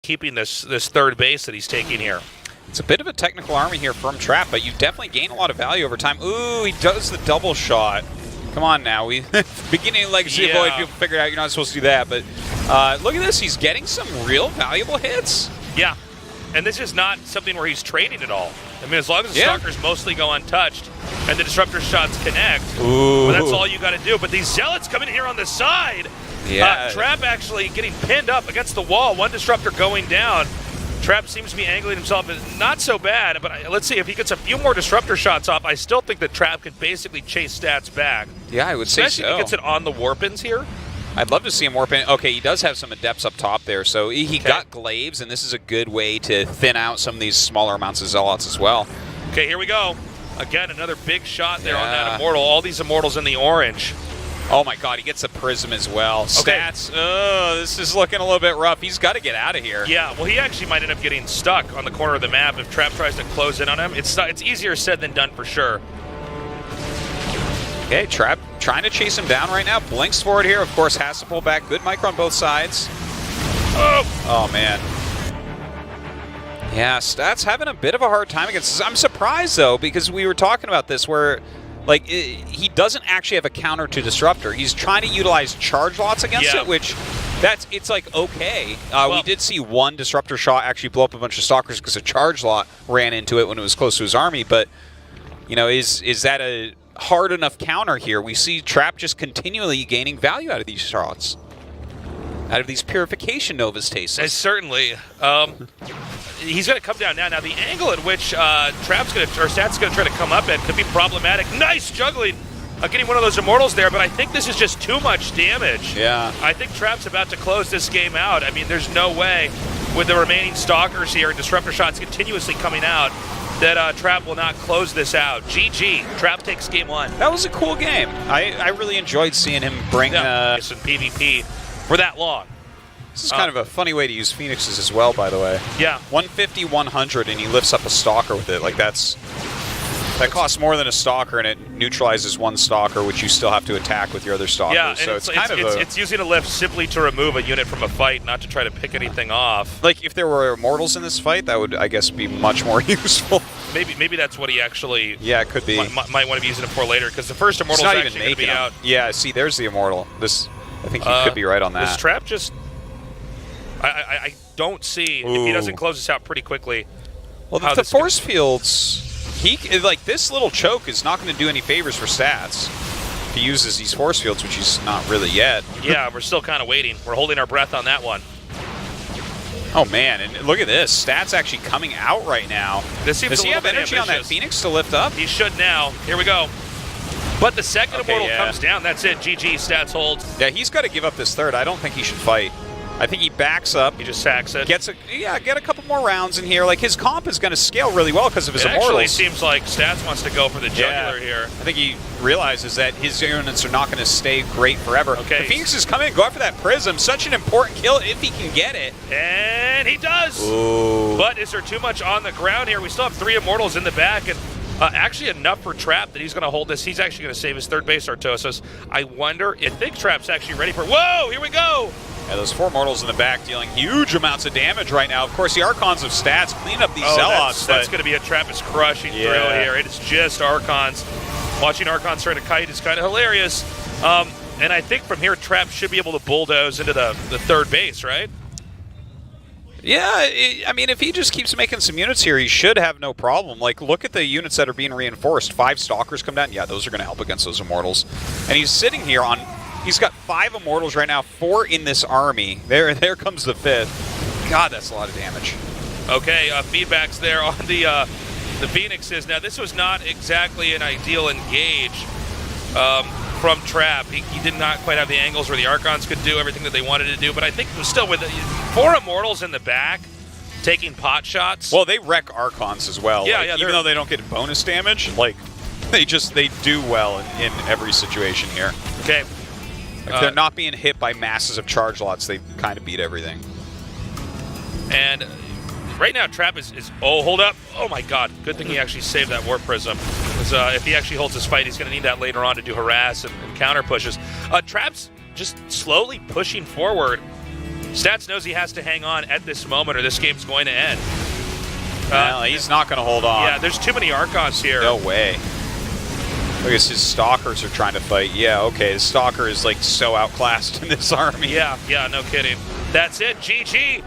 keeping this third base that he's taking here. It's a bit of a technical army here from Trap, but you definitely gain a lot of value over time. Ooh, he does the double shot. Come on now. We beginning of Legacy of Void, people figured out you're not supposed to do that. But look at this. He's getting some real valuable hits. Yeah. And this is not something where he's trading at all. I mean, as long as the stalkers mostly go untouched and the disruptor shots connect, well, that's all you got to do. But these zealots coming in here on the side. Yeah. Trap actually getting pinned up against the wall. One disruptor going down. Trap seems to be angling himself. Not so bad, but let's see if he gets a few more disruptor shots off. I still think that Trap can basically chase stats back. Yeah, I would say so. Especially if he gets it on the warpins here. I'd love to see him warp in. Okay, he does have some adepts up top there, so he got glaives, and this is a good way to thin out some of these smaller amounts of zealots as well. Okay, here we go. Again, another big shot there on that immortal. All these immortals in the orange. Oh my god, he gets a prism as well. Okay. Stats, this is looking a little bit rough. He's got to get out of here. Yeah, well, he actually might end up getting stuck on the corner of the map if Trap tries to close in on him. It's easier said than done for sure. Okay, Trap trying to chase him down right now. Blinks forward here, of course, has to pull back. Good micro on both sides. Oh man. Yeah, Stats having a bit of a hard time against this. I'm surprised, though, because we were talking about this where... Like, he doesn't actually have a counter to Disruptor. He's trying to utilize charge lots against it, which, it's like, okay. We did see one Disruptor shot actually blow up a bunch of Stalkers because a charge lot ran into it when it was close to his army, but, you know, is that a hard enough counter here? We see Trap just continually gaining value out of these shots. Out of these Purification Novas tastes. Certainly. He's going to come down now. Now, the angle at which Trap's going to, or Stat's going to try to come up at could be problematic. Nice juggling, getting one of those immortals there, but I think this is just too much damage. Yeah. I think Trap's about to close this game out. I mean, there's no way with the remaining stalkers here and disruptor shots continuously coming out that Trap will not close this out. GG. Trap takes game one. That was a cool game. I really enjoyed seeing him bring in PvP for that long. This is kind of a funny way to use Phoenixes as well, by the way. Yeah. 150, 100, and he lifts up a Stalker with it. Like, that costs more than a Stalker, and it neutralizes one Stalker, which you still have to attack with your other Stalkers. Yeah, so it's using a lift simply to remove a unit from a fight, not to try to pick anything off. Like, if there were Immortals in this fight, that would, I guess, be much more useful. Maybe that's what he actually... Yeah, it could be. Might want to be using it for later, because the first Immortal's actually going to be out. Yeah, see, there's the Immortal. I think you could be right on that. This Trap just... I don't see, if he doesn't close this out pretty quickly. Well, the force fields, like, this little choke is not going to do any favors for Stats. If he uses these force fields, which he's not really yet. Yeah, we're still kind of waiting. We're holding our breath on that one. Oh, man, and look at this. Stats actually coming out right now. Does he have energy on that Phoenix to lift up? He should now. Here we go. But the second Immortal comes down. That's it. GG. Stats hold. Yeah, he's got to give up this third. I don't think he should fight. I think he backs up. He just sacks it. Get a couple more rounds in here. Like, his comp is going to scale really well because of his Immortals. It actually seems like Stats wants to go for the jugular here. I think he realizes that his units are not going to stay great forever. Okay. The Phoenixes come in, go after that Prism. Such an important kill if he can get it. And he does. Ooh. But is there too much on the ground here? We still have 3 Immortals in the back, and actually enough for Trap that he's going to hold this. He's actually going to save his third base, Artosis. I wonder if Big Trap's actually ready for... Whoa, here we go. Yeah, those 4 Mortals in the back dealing huge amounts of damage right now. Of course, the Archons of Stats clean up these Zealots. That's going to be a Trap is crushing through here. It is just Archons. Watching Archons try to kite is kind of hilarious. And I think from here, Trap should be able to bulldoze into the third base, right? Yeah, I mean, if he just keeps making some units here, he should have no problem. Like, look at the units that are being reinforced. 5 Stalkers come down. Yeah, those are going to help against those Immortals. And he's sitting here on... He's got 5 Immortals right now, 4 in this army. There comes the 5th. God, that's a lot of damage. Okay, feedbacks there on the Phoenixes. Now, this was not exactly an ideal engage from Trap. He did not quite have the angles where the Archons could do everything that they wanted to do, but I think it was still with 4 Immortals in the back taking pot shots. Well, they wreck Archons as well. Yeah, like, even though they don't get bonus damage, like, they do well in every situation here. Okay. If they're not being hit by masses of charge lots, they kind of beat everything. And right now, Trap is oh, hold up. Oh, my God. Good thing he actually saved that Warp Prism. Because if he actually holds his fight, he's going to need that later on to do harass and counter pushes. Trap's just slowly pushing forward. Stats knows he has to hang on at this moment or this game's going to end. Well, he's not going to hold on. Yeah, there's too many Archons here. No way. Look, his stalkers are trying to fight. Yeah, okay, the stalker is like so outclassed in this army. Yeah, no kidding. That's it, GG.